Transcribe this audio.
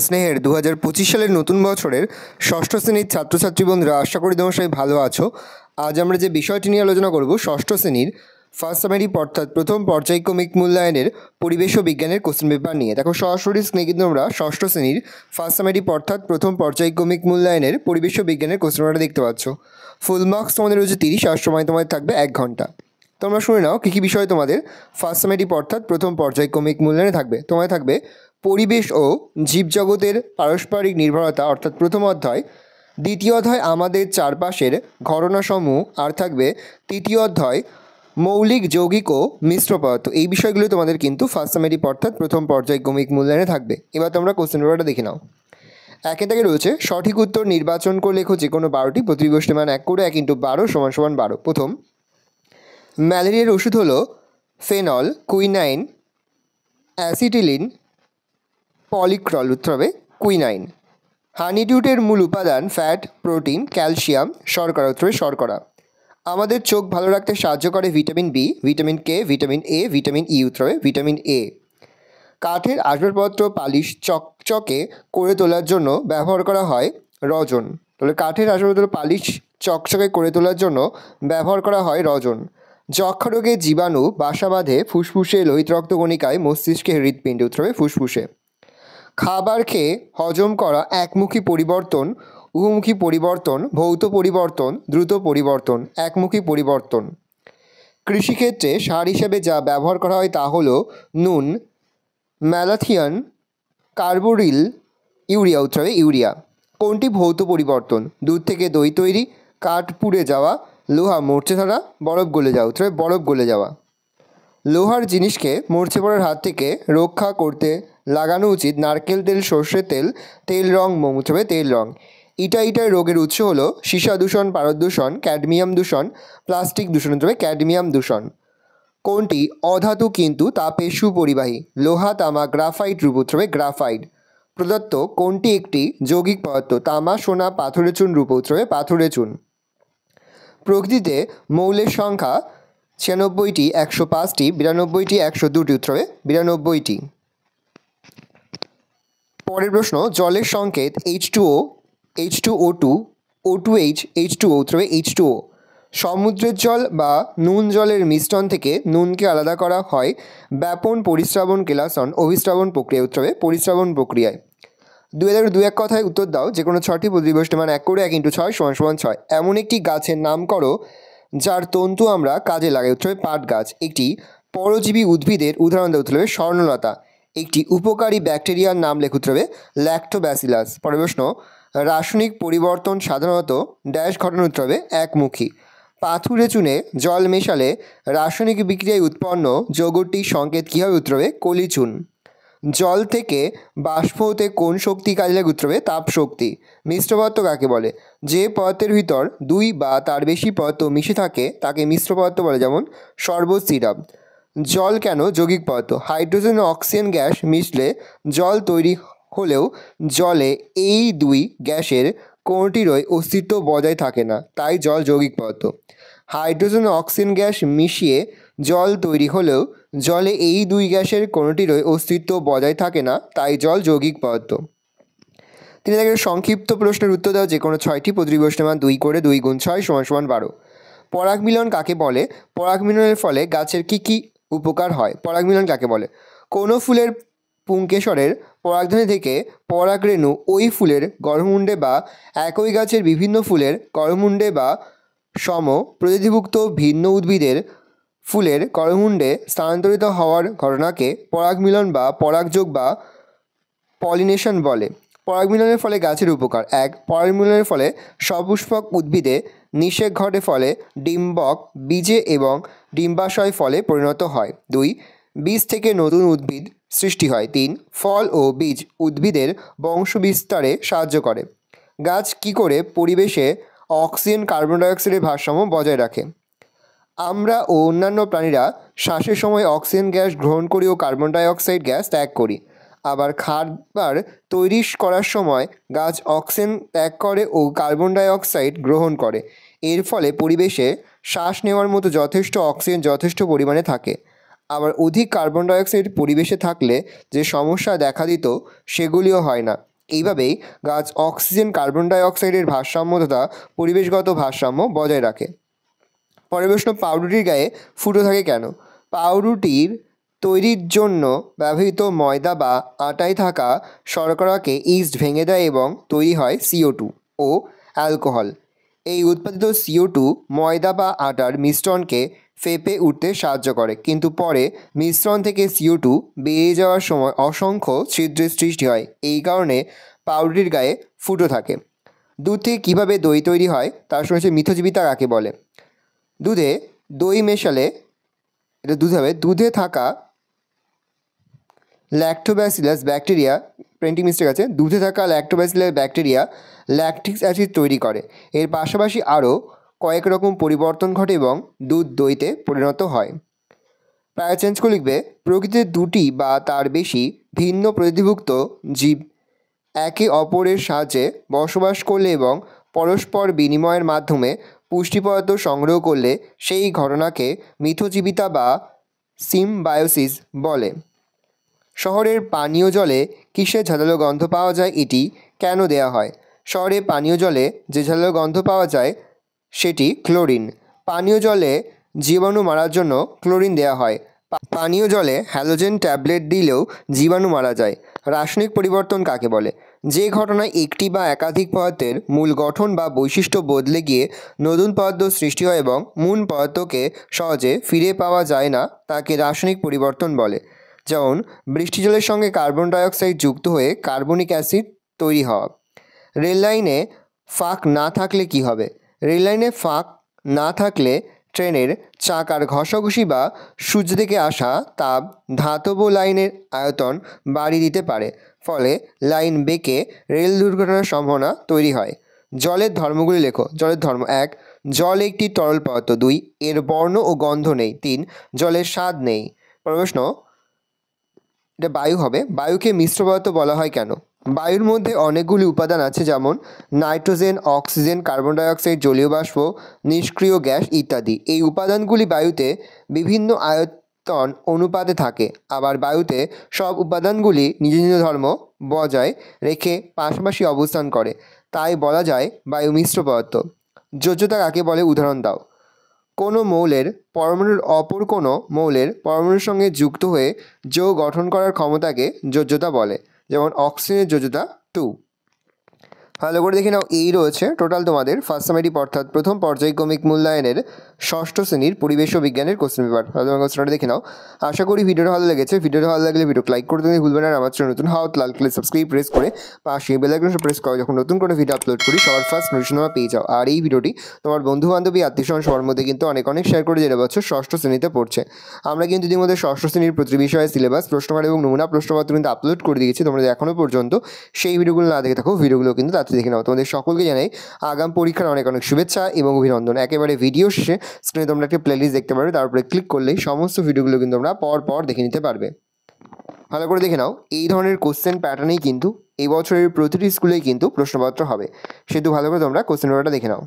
স্নেহের 2025 সালের নতুন বছরের ষষ্ঠ শ্রেণীর ছাত্রছাত্রী বন্ধুরা, আশা করি তোমরা সবাই ভালো আছো। আজ আমরা যে বিষয়টি নিয়ে আলোচনা করব, ষষ্ঠ শ্রেণীর ফার্স্ট সামারি অর্থাৎ প্রথম পর্যায়ক্রমিক মূল্যায়নের পরিবেশ ও বিজ্ঞানের কোশ্চেন পেপার নিয়ে। দেখো, সরাসরি স্ক্রিনে কিন্তু আমরা ষষ্ঠ শ্রেণীর ফার্স্ট সামারি অর্থাৎ প্রথম পর্যায়ক্রমিক মূল্যায়নের পরিবেশ ও বিজ্ঞানের কোশ্চেন পেপারটা দেখতে পাচ্ছ। ফুল মার্কস তোমাদের রয়েছে 30, আর সময় তোমাদের থাকবে 1 ঘন্টা। তোমরা শুনে নাও কী কী বিষয় তোমাদের ফার্স্ট সামারি অর্থাৎ প্রথম পর্যায়ক্রমিক মূল্যায়নে থাকবে। তোমাদের থাকবে পরিবেশ ও জীবজগতের পারস্পরিক নির্ভরতা অর্থাৎ প্রথম অধ্যায়, দ্বিতীয় অধ্যায় আমাদের চারপাশের ঘটনাসমূহ, আর থাকবে তৃতীয় অধ্যায় মৌলিক যৌগিক ও মিশ্র পদার্থ। এই বিষয়গুলো তোমাদের কিন্তু ফার্স্ট সামারি অর্থাৎ প্রথম পর্যায়ক্রমিক মূল্যায়নে থাকবে। এবার তোমরা কোশ্চেন পেপারটা দেখে নাও। একে থেকে রয়েছে সঠিক উত্তর নির্বাচন করে লেখো যে কোনো 12টি, প্রতিবিষ্টি মান 1 করে 1 × 12 = 12। প্রথম, ম্যালেরিয়ার ওষুধ হলো ফেনল, কুইনাইন, অ্যাসিটিলিন, পলিক্রল। উত্তর হবে কুইনাইন। হানিডিউটের মূল উপাদান ফ্যাট, প্রোটিন, ক্যালসিয়াম, শর্করা। উত্তর হবে শর্করা। আমাদের চোখ ভালো রাখতে সাহায্য করে vitamin B, vitamin K, vitamin A, vitamin E. উত্তর হবে ভিটামিন এ। কাঠের আসবাবপত্র পালিশ চকচকে করে তোলার জন্য ব্যবহার করা হয় রজন। তাহলে কাঠের আসবাবপত্র পালিশ চকচকে করে তোলার জন্য ব্যবহার করা হয় রজন। যক্ষা রোগে জীবাণু বাসা বাঁধে ফুসফুসে, লোহিত রক্তকণিকায়, মস্তিষ্কে, হৃৎপিণ্ডে। উত্তর হবে ফুসফুসে। খাবার খেয়ে হজম করা একমুখী পরিবর্তন, উভমুখী পরিবর্তন, ভৌত পরিবর্তন, দ্রুত পরিবর্তন। একমুখী পরিবর্তন। কৃষিক্ষেত্রে সার হিসেবে যা ব্যবহার করা হয় তা হলো নুন, ম্যালাথিয়ন, কার্বোরিল, ইউরিয়া। উত্তর হবে ইউরিয়া। কোনটি ভৌত পরিবর্তন? দুধ থেকে দই তৈরি, কাঠ পুড়ে যাওয়া, লোহা মরচে ধরা, বরফ গলে যাওয়া। উত্তর হবে বরফ গলে যাওয়া। লোহার জিনিসকে মরচে পড়ার হাত থেকে রক্ষা করতে লাগানো উচিত নারকেল তেল, সর্ষের তেল, তেল রং, মোম। উত্তর হবে তেল রং। ইটাই রোগের উৎস হলো সীসা দূষণ, পারদ দূষণ, ক্যাডমিয়াম দূষণ, প্লাস্টিক দূষণ। উত্তর হবে ক্যাডমিয়াম দূষণ। কোনটি অধাতু কিন্তু তাপে সুপরিবাহী? লোহা, তামা, গ্রাফাইট রূপ। উত্তর হবে গ্রাফাইট। প্রদত্ত কোনটি একটি যৌগিক পদার্থ? তামা, সোনা, পাথরের চুন রূপ। উত্তর হবে পাথরের চুন। প্রকৃতিতে মৌলের সংখ্যা 96টি, 105টি, 92টি, 102টি। উত্তর হবে 92টি। পরের প্রশ্ন, জলের সংকেত H2O, H2O2, O2H, H2O। উত্তর হবে H2O। সমুদ্রের জল বা নুন জলের মিশ্রণ থেকে নুনকে আলাদা করা হয় ব্যাপন, পরিস্রাবন, কেলাসন, অভিস্রাবন প্রক্রিয়া। উত্তর হবে পরিস্রাবন প্রক্রিয়ায়। 2 কথায় উত্তর দাও যে কোনো 6টি, প্রতিবিষ্টি মান 1 করে 1 × 6 = 6। এমন একটি গাছের নাম করো যার তন্তু আমরা কাজে লাগাই। উত্তর হবে পাট গাছ। একটি পরজীবী উদ্ভিদের উদাহরণ দাও। উত্তর হবে স্বর্ণলতা। একটি উপকারী ব্যাকটেরিয়ার নাম লেখ। উত্তর হবে ল্যাক্টোব্যাসিলাস। পরের প্রশ্ন, রাসায়নিক পরিবর্তন সাধারণত ড্যাশ ঘটনা। উত্তর হবে একমুখী। পাথুরে চুনে জল মেশালে রাসায়নিক বিক্রিয়ায় উৎপন্ন যৌগটির সংকেত কী হবে? উত্তর হবে কলিচুন। জল থেকে বাষ্প হতে কোন শক্তি কাজে লাগে? উত্তর হবে তাপ শক্তি। মিশ্র পদার্থ কাকে বলে? যে পদার্থের ভিতর 2 বা তার বেশি পদার্থ মিশে থাকে তাকে মিশ্র পদার্থ বলে, যেমন শরবত, সিরাপ। জল কেন যৌগিক পদার্থ? হাইড্রোজেন ও অক্সিজেন গ্যাস মিশলে জল তৈরি হলেও জলে এই 2 গ্যাসের কোনোটিরই অস্তিত্ব বজায় থাকে না, তাই জল যৌগিক পদার্থ। হাইড্রোজেন ও অক্সিজেন গ্যাস মিশিয়ে জল তৈরি হলেও জলে এই 2 গ্যাসের কোনোটিরই অস্তিত্ব বজায় থাকে না, তাই জল যৌগিক পদার্থ। 3 সংক্ষিপ্ত প্রশ্নের উত্তর দাও যে কোনো 6টি, প্রতিবিষ্টি মান 2 করে 2 × 6 = 12। পরাগ মিলন কাকে বলে? পরাগ মিলনের ফলে গাছের কি কি উপকার হয়? পরাগ মিলন কাকে বলে? কোনো ফুলের পুংকেশরের পরাগধানী থেকে পরাগরেণু ওই ফুলের গর্ভমুণ্ডে বা একই গাছের বিভিন্ন ফুলের গর্ভমুণ্ডে বা সম প্রজাতিভুক্ত ভিন্ন উদ্ভিদের ফুলের গর্ভমুণ্ডে স্থানান্তরিত হওয়ার ঘটনাকে পরাগ মিলন বা পরাগযোগ বা পলিনেশন বলে। পরাগ মিলনের ফলে গাছের উপকার: 1. পরাগ মিলনের ফলে সপুষ্পক উদ্ভিদে নিষেক ঘটে, ফলে ডিম্বক বীজে এবং ডিম্বাশয় ফলে পরিণত হয়। 2. বীজ থেকে নতুন উদ্ভিদ সৃষ্টি হয়। 3. ফল ও বীজ উদ্ভিদের বংশবিস্তারে সাহায্য করে। গাছ কি করে পরিবেশে অক্সিজেন, কার্বন ডাইঅক্সাইডের ভারসাম্য বজায় রাখে? আমরা ও অন্যান্য প্রাণীরা শ্বাসের সময় অক্সিজেন গ্যাস গ্রহণ করি ও কার্বন ডাইঅক্সাইড গ্যাস ত্যাগ করি। আবার খাবার তৈরি করার সময় গাছ অক্সিজেন ত্যাগ করে ও কার্বন ডাইঅক্সাইড গ্রহণ করে। এর ফলে পরিবেশে শ্বাস নেওয়ার মতো যথেষ্ট অক্সিজেন যথেষ্ট পরিমাণে থাকে। আবার অধিক কার্বন ডাইঅক্সাইড পরিবেশে থাকলে যে সমস্যা দেখা দিত সেগুলিও হয় না। এইভাবেই গাছ অক্সিজেন কার্বন ডাই অক্সাইডের ভারসাম্য তথা পরিবেশগত ভারসাম্য বজায় রাখে। পরের প্রশ্ন, পাউরুটির গায়ে ফুটো থাকে কেন? পাউরুটির তৈরির জন্য ব্যবহৃত ময়দা বা আটায় থাকা শর্করাকে ইস্ট ভেঙে দেয় এবং তৈরি হয় CO2 ও অ্যালকোহল। এই উৎপাদিত CO2 ময়দা বা আটার মিশ্রণকে ফেঁপে উঠতে সাহায্য করে, কিন্তু পরে মিশ্রণ থেকে CO2 বেরিয়ে যাওয়ার সময় অসংখ্য ছিদ্রের সৃষ্টি হয়। এই কারণে পাউরুটির গায়ে ফুটো থাকে। দুধ থেকে কীভাবে দই তৈরি হয় তার সঙ্গে মিথজীবিতা কাকে বলে? দুধে দই মেশালে এটা দুধ হবে, দুধে থাকা ল্যাক্টোব্যাসিলাস ব্যাকটেরিয়া, প্রিন্টিং মিস্টেক আছে, দুধে থাকা ল্যাক্টোব্যাসিলাস ব্যাকটেরিয়া ল্যাকটিক অ্যাসিড তৈরি করে। এর পাশাপাশি আরও কয়েক রকম পরিবর্তন ঘটে এবং দুধ দইতে পরিণত হয়। প্রায় চেঞ্জ করে লিখবে, প্রকৃতিতে দুটি বা তার বেশি ভিন্ন প্রজাতিভুক্ত জীব একে অপরের সাহায্যে বসবাস করলে এবং পরস্পর বিনিময়ের মাধ্যমে পুষ্টি পদার্থ সংগ্রহ করলে সেই ঘটনাকে মিথজীবিতা বা সিমবায়োসিস বলে। শহরের পানীয় জলে কিসের ঝাঁঝালো গন্ধ পাওয়া যায়, এটি কেন দেয়া হয়? শহরে পানীয় জলে যে ঝাঁঝালো গন্ধ পাওয়া যায় সেটি ক্লোরিন। পানীয় জলে জীবাণু মারার জন্য ক্লোরিন দেওয়া হয়। পানীয় জলে হ্যালোজেন ট্যাবলেট দিলেও জীবাণু মারা যায়। রাসায়নিক পরিবর্তন কাকে বলে? যে ঘটনায় একটি বা একাধিক পদার্থের মূল গঠন বা বৈশিষ্ট্য বদলে গিয়ে নতুন পদার্থ সৃষ্টি হয় এবং মূল পদার্থকে সহজে ফিরে পাওয়া যায় না তাকে রাসায়নিক পরিবর্তন বলে। যেমন বৃষ্টি জলের সঙ্গে কার্বন ডাইঅক্সাইড যুক্ত হয়ে কার্বনিক অ্যাসিড তৈরি হওয়া। রেল লাইনে ফাঁক না থাকলে কি হবে? রেল লাইনে ফাঁক না থাকলে ট্রেনের চাকার ঘষাঘষি বা সূর্য থেকে আসা তাপ ধাতব লাইনের আয়তন বাড়িয়ে দিতে পারে, ফলে লাইন বেঁকে রেল দুর্ঘটনার সম্ভাবনা তৈরি হয়। জলের ধর্মগুলি লেখো। জলের ধর্ম: 1. জল একটি তরল পদার্থ। 2. এর বর্ণ ও গন্ধ নেই। 3. জলের স্বাদ নেই। প্রশ্ন, এটা বায়ু হবে। বায়ুকে মিশ্র পদার্থ বলা হয় কেন? বায়ুর মধ্যে অনেকগুলি উপাদান আছে, যেমন নাইট্রোজেন, অক্সিজেন, কার্বন ডাইঅক্সাইড, জলীয় বাষ্প, নিষ্ক্রিয় গ্যাস ইত্যাদি। এই উপাদানগুলি বায়ুতে বিভিন্ন আয়তন অনুপাতে থাকে। আবার বায়ুতে সব উপাদানগুলি নিজ নিজ ধর্ম বজায় রেখে পাশাপাশি অবস্থান করে, তাই বলা যায় বায়ু মিশ্র পদার্থ। যোজ্যতা কাকে বলে? উদাহরণ দাও। কোনো মৌলের পরমাণুর অপর কোনো মৌলের পরমাণুর সঙ্গে যুক্ত হয়ে যৌগ গঠন করার ক্ষমতাকে যোজ্যতা বলে। যেমন অক্সিজেনের যোজ্যতা 2। ভালো করে দেখে নাও, এই রয়েছে টোটাল তোমাদের ফার্স্ট সামেটিক অর্থাৎ প্রথম পর্যায়ক্রমিক মূল্যায়নের ষষ্ঠ শ্রেণীর পরিবেশ ও বিজ্ঞানের কোশ্চেন পেপার। ভালো কোশ্চেনটা দেখে নাও। আশা করি ভিডিওটা ভালো লেগেছে। ভিডিওটা ভালো লাগলে ভিডিও লাইক করতে ভুলবে না। আর আমার চ্যানেল নতুন হওয়া লাল কালার সাবস্ক্রাইব প্রেস করে পাশে বেল আইকনটা প্রেস করো, যখন নতুন কোনো ভিডিও আপলোড করি সবার ফার্স্ট নোটিফিকেশন তোমরা পেয়ে যাও। আর এই ভিডিওটি তোমার বন্ধু বান্ধবী আত্মীয়স্বজন সবার মধ্যে কিন্তু অনেক শেয়ার করে, যেটা বছর ষষ্ঠ শ্রেণীতে পড়ছে। আমরা কিন্তু ইতিমধ্যে ষষ্ঠ শ্রেণীর প্রতি বিষয়ে সিলেবাস, প্রশ্নকার এবং নমুনা প্রশ্নপত্র কিন্তু আপলোড করে দিয়েছি। তোমরা এখনও পর্যন্ত সেই ভিডিওগুলো না দেখে থাকো, ভিডিওগুলো কিন্তু তাড়াতাড়ি দেখে নাও। তোমাদের সকলকে জানাই আগাম পরীক্ষার অনেক শুভেচ্ছা এবং অভিনন্দন। একেবারে ভিডিও শেষে স্ক্রিনে তোমরা একটা প্লেলিস্ট দেখতে পারবে, তার উপরে ক্লিক করলেই সমস্ত ভিডিওগুলো কিন্তু তোমরা পর দেখে নিতে পারবে। ভালো করে দেখে নাও, এই ধরনের কোশ্চেন প্যাটার্নেই কিন্তু এই বছরের প্রতিটি স্কুলেই কিন্তু প্রশ্নপত্র হবে, সেহেতু ভালো করে তোমরা কোশ্চেন পেপারটা দেখে নাও।